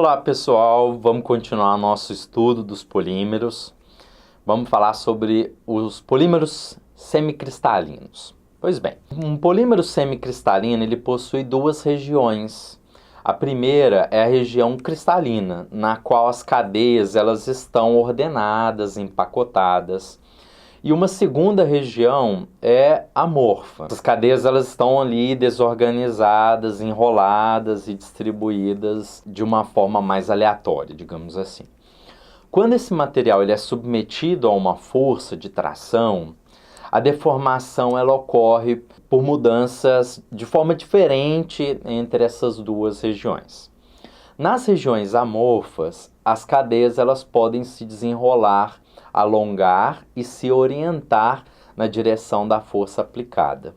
Olá pessoal, vamos continuar nosso estudo dos polímeros. Vamos falar sobre os polímeros semicristalinos. Pois bem, um polímero semicristalino ele possui duas regiões. A primeira é a região cristalina, na qual as cadeias elas estão ordenadas, empacotadas. E uma segunda região é amorfa. As cadeias elas estão ali desorganizadas, enroladas e distribuídas de uma forma mais aleatória, digamos assim. Quando esse material ele é submetido a uma força de tração, a deformação ela ocorre por mudanças de forma diferente entre essas duas regiões. Nas regiões amorfas, as cadeias elas podem se desenrolar, alongar e se orientar na direção da força aplicada.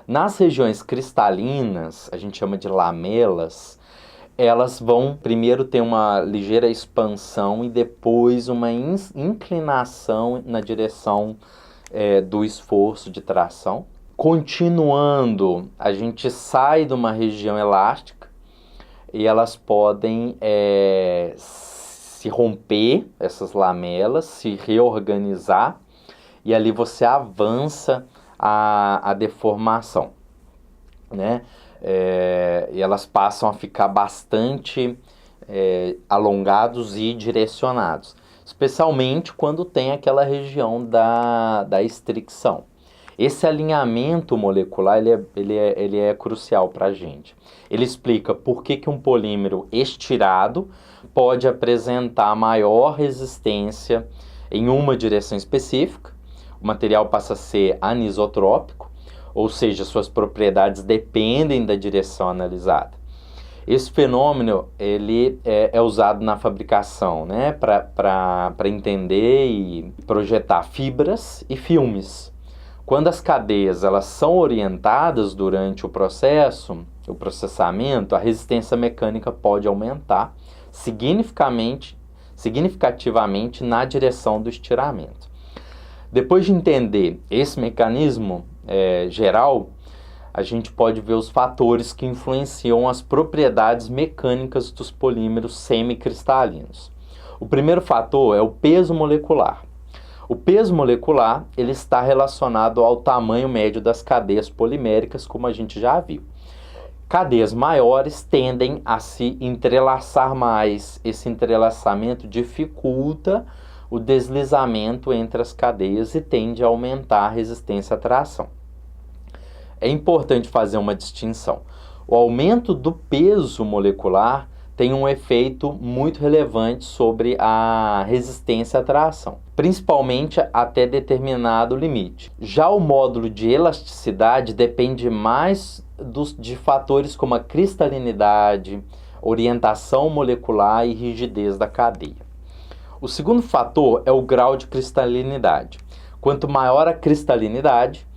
Nas regiões cristalinas, a gente chama de lamelas, elas vão primeiro ter uma ligeira expansão e depois uma inclinação na direção do esforço de tração. Continuando, a gente sai de uma região elástica e elas podem se romper, essas lamelas, se reorganizar, e ali você avança a deformação, né? E elas passam a ficar bastante alongados e direcionados, especialmente quando tem aquela região da estricção. Esse alinhamento molecular ele é crucial para a gente. Ele explica por que um polímero estirado pode apresentar maior resistência em uma direção específica. O material passa a ser anisotrópico, ou seja, suas propriedades dependem da direção analisada. Esse fenômeno ele é usado na fabricação, né, para entender e projetar fibras e filmes. Quando as cadeias elas são orientadas durante o processamento, a resistência mecânica pode aumentar significativamente na direção do estiramento. Depois de entender esse mecanismo geral, a gente pode ver os fatores que influenciam as propriedades mecânicas dos polímeros semicristalinos. O primeiro fator é o peso molecular. O peso molecular ele está relacionado ao tamanho médio das cadeias poliméricas, como a gente já viu. Cadeias maiores tendem a se entrelaçar mais. Esse entrelaçamento dificulta o deslizamento entre as cadeias e tende a aumentar a resistência à tração. É importante fazer uma distinção. O aumento do peso molecular tem um efeito muito relevante sobre a resistência à tração, principalmente até determinado limite. Já o módulo de elasticidade depende mais de fatores como a cristalinidade, orientação molecular e rigidez da cadeia. O segundo fator é o grau de cristalinidade. Quanto maior a cristalinidade,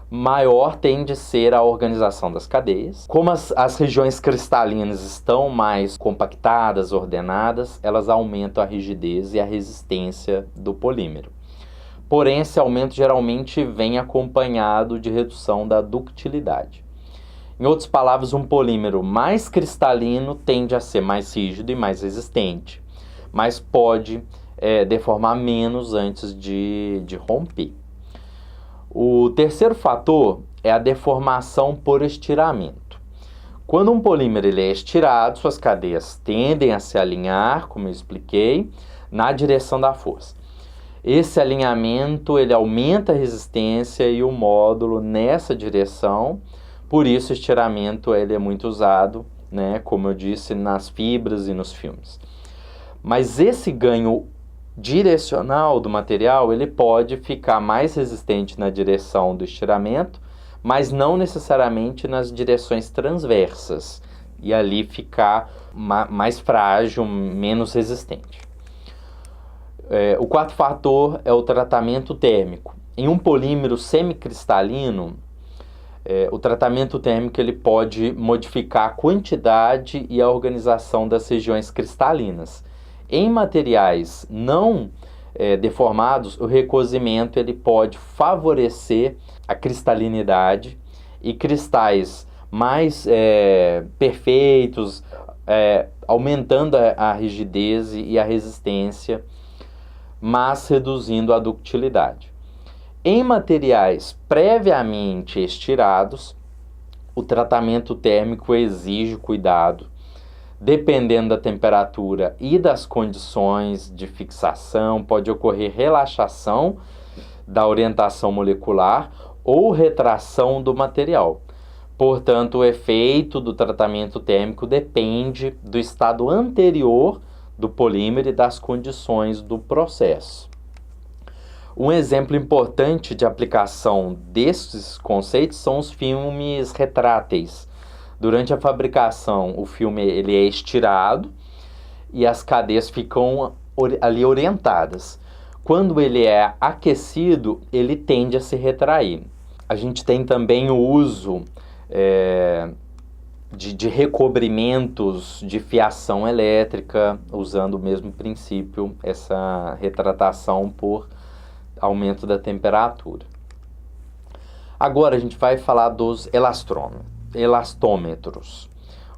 maior tende a ser a organização das cadeias. Como as regiões cristalinas estão mais compactadas, ordenadas, elas aumentam a rigidez e a resistência do polímero. Porém, esse aumento geralmente vem acompanhado de redução da ductilidade. Em outras palavras, um polímero mais cristalino tende a ser mais rígido e mais resistente, mas pode deformar menos antes de romper. O terceiro fator é a deformação por estiramento. Quando um polímero ele é estirado, suas cadeias tendem a se alinhar, como eu expliquei, na direção da força. Esse alinhamento ele aumenta a resistência e o módulo nessa direção, por isso o estiramento ele é muito usado, né, como eu disse, nas fibras e nos filmes. Mas esse ganho direcional do material, ele pode ficar mais resistente na direção do estiramento, mas não necessariamente nas direções transversas, e ali ficar mais frágil, menos resistente. O quarto fator é o tratamento térmico. Em um polímero semicristalino, o tratamento térmico ele pode modificar a quantidade e a organização das regiões cristalinas. Em materiais não deformados, o recozimento ele pode favorecer a cristalinidade e cristais mais perfeitos, aumentando a rigidez e a resistência, mas reduzindo a ductilidade. Em materiais previamente estirados, o tratamento térmico exige cuidado, dependendo da temperatura e das condições de fixação, pode ocorrer relaxação da orientação molecular ou retração do material. Portanto, o efeito do tratamento térmico depende do estado anterior do polímero e das condições do processo. Um exemplo importante de aplicação desses conceitos são os filmes retráteis. Durante a fabricação, o filme ele é estirado e as cadeias ficam ali orientadas. Quando ele é aquecido, ele tende a se retrair. A gente tem também o uso de recobrimentos de fiação elétrica, usando o mesmo princípio, essa retratação por aumento da temperatura. Agora a gente vai falar dos elastômetros.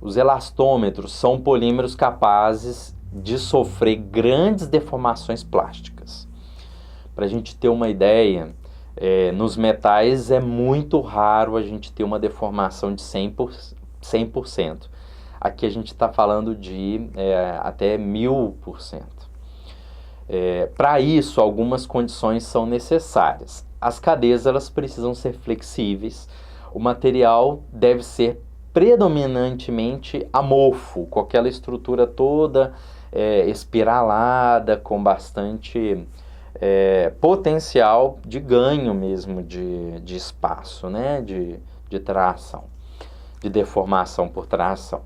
Os elastômetros são polímeros capazes de sofrer grandes deformações plásticas. Para a gente ter uma ideia, nos metais é muito raro a gente ter uma deformação de 100%. Aqui a gente está falando de até 1000%. Para isso, algumas condições são necessárias. As cadeias elas precisam ser flexíveis, o material deve ser predominantemente amorfo, com aquela estrutura toda espiralada, com bastante potencial de ganho mesmo de espaço, né? de tração, de deformação por tração.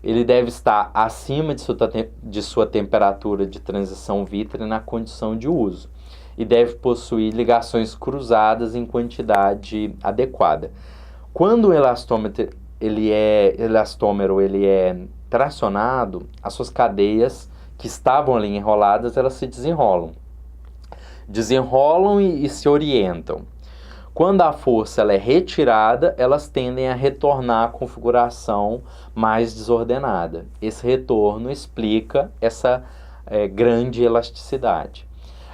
Ele deve estar acima de sua temperatura de transição vítrea na condição de uso e deve possuir ligações cruzadas em quantidade adequada. Quando o elastômero ele é tracionado, as suas cadeias que estavam ali enroladas, elas se desenrolam e se orientam. Quando a força ela é retirada, elas tendem a retornar à configuração mais desordenada. Esse retorno explica essa grande elasticidade.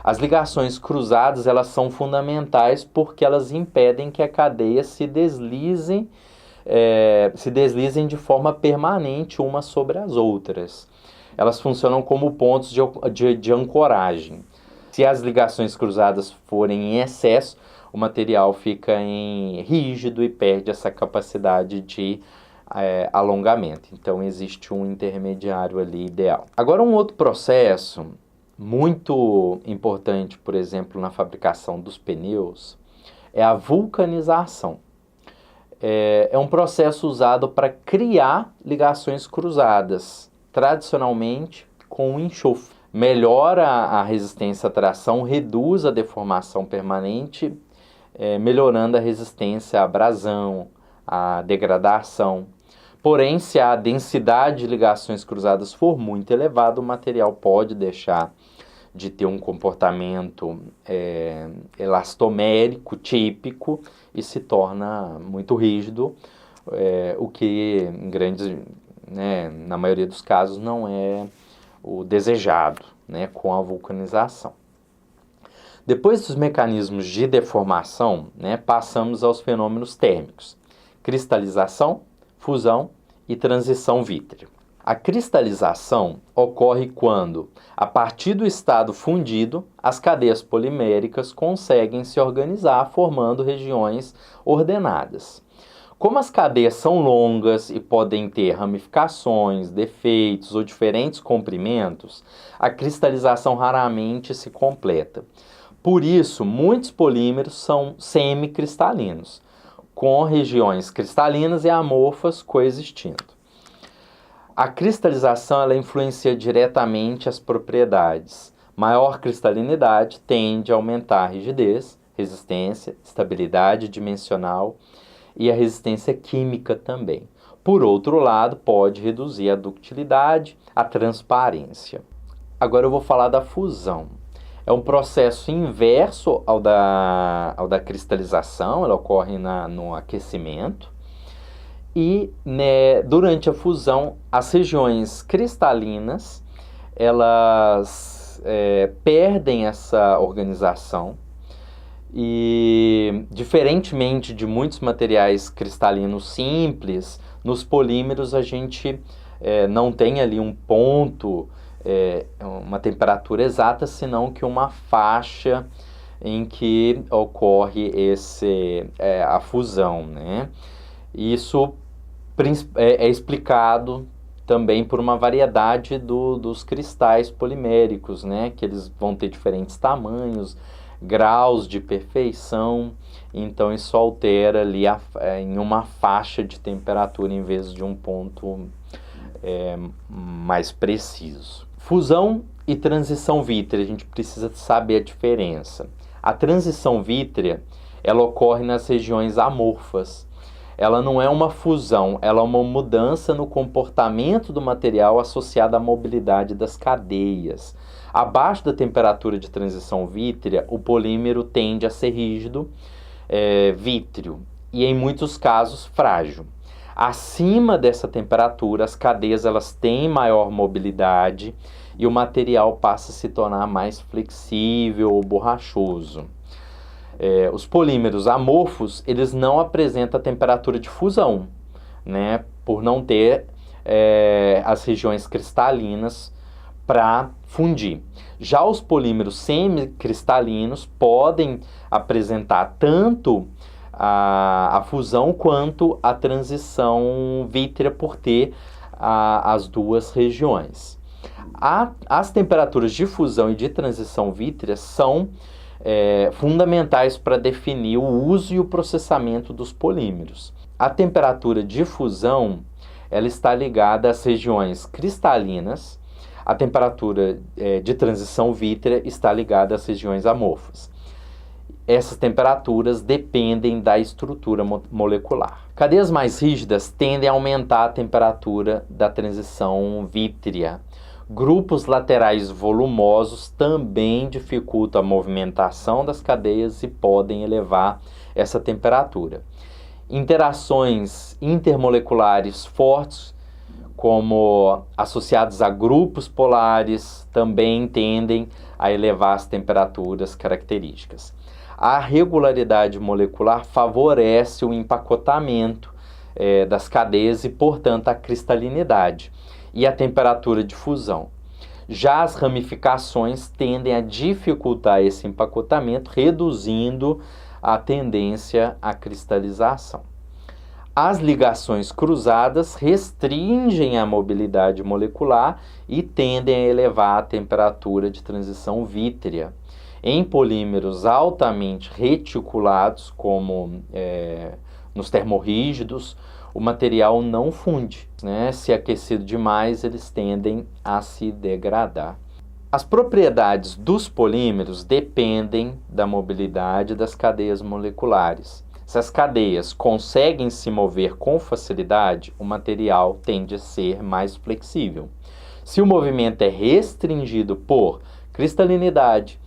As ligações cruzadas elas são fundamentais porque elas impedem que a cadeia se deslizem de forma permanente umas sobre as outras. Elas funcionam como pontos de ancoragem. Se as ligações cruzadas forem em excesso, o material fica rígido e perde essa capacidade de alongamento. Então, existe um intermediário ali ideal. Agora, um outro processo muito importante, por exemplo, na fabricação dos pneus, é a vulcanização. É um processo usado para criar ligações cruzadas, tradicionalmente com enxofre. Melhora a resistência à tração, reduz a deformação permanente, melhorando a resistência à abrasão, à degradação. Porém, se a densidade de ligações cruzadas for muito elevada, o material pode deixar de ter um comportamento elastomérico típico e se torna muito rígido, o que na maioria dos casos não é o desejado, com a vulcanização. Depois dos mecanismos de deformação, passamos aos fenômenos térmicos: cristalização, fusão e transição vítrea. A cristalização ocorre quando, a partir do estado fundido, as cadeias poliméricas conseguem se organizar formando regiões ordenadas. Como as cadeias são longas e podem ter ramificações, defeitos ou diferentes comprimentos, a cristalização raramente se completa. Por isso, muitos polímeros são semicristalinos, com regiões cristalinas e amorfas coexistindo. A cristalização ela influencia diretamente as propriedades. Maior cristalinidade tende a aumentar a rigidez, resistência, estabilidade dimensional e a resistência química também. Por outro lado, pode reduzir a ductilidade, a transparência. Agora eu vou falar da fusão. É um processo inverso ao da cristalização, ela ocorre no aquecimento E, né, durante a fusão, as regiões cristalinas, elas perdem essa organização e, diferentemente de muitos materiais cristalinos simples, nos polímeros a gente não tem ali um ponto, uma temperatura exata, senão que uma faixa em que ocorre a fusão, né? Isso é explicado também por uma variedade dos cristais poliméricos, né? Que eles vão ter diferentes tamanhos, graus de perfeição, então isso altera ali em uma faixa de temperatura em vez de um ponto mais preciso. Fusão e transição vítrea, a gente precisa saber a diferença. A transição vítrea, ela ocorre nas regiões amorfas. Ela não é uma fusão, ela é uma mudança no comportamento do material associada à mobilidade das cadeias. Abaixo da temperatura de transição vítrea, o polímero tende a ser rígido, vítreo, e em muitos casos frágil. Acima dessa temperatura, as cadeias elas têm maior mobilidade e o material passa a se tornar mais flexível ou borrachoso. Os polímeros amorfos, eles não apresentam a temperatura de fusão, né, por não ter as regiões cristalinas para fundir. Já os polímeros semicristalinos podem apresentar tanto a fusão quanto a transição vítrea por ter as duas regiões. As temperaturas de fusão e de transição vítrea são fundamentais para definir o uso e o processamento dos polímeros. A temperatura de fusão ela está ligada às regiões cristalinas, a temperatura de transição vítrea está ligada às regiões amorfas. Essas temperaturas dependem da estrutura molecular. Cadeias mais rígidas tendem a aumentar a temperatura da transição vítrea. Grupos laterais volumosos também dificultam a movimentação das cadeias e podem elevar essa temperatura. Interações intermoleculares fortes, como associados a grupos polares, também tendem a elevar as temperaturas características. A regularidade molecular favorece o empacotamento das cadeias e, portanto, a cristalinidade e a temperatura de fusão. Já as ramificações tendem a dificultar esse empacotamento, reduzindo a tendência à cristalização. As ligações cruzadas restringem a mobilidade molecular e tendem a elevar a temperatura de transição vítrea. Em polímeros altamente reticulados, como nos termorrígidos, o material não funde, né? Se aquecido demais, eles tendem a se degradar. As propriedades dos polímeros dependem da mobilidade das cadeias moleculares. Se as cadeias conseguem se mover com facilidade, o material tende a ser mais flexível. Se o movimento é restringido por cristalinidade,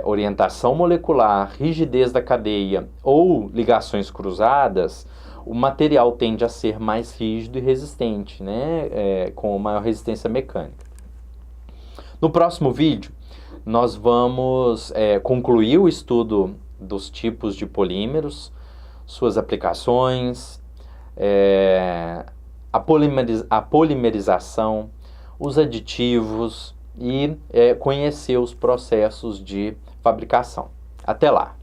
orientação molecular, rigidez da cadeia ou ligações cruzadas, o material tende a ser mais rígido e resistente, né? Com maior resistência mecânica. No próximo vídeo, nós vamos concluir o estudo dos tipos de polímeros, suas aplicações, a polimerização, os aditivos e conhecer os processos de fabricação. Até lá!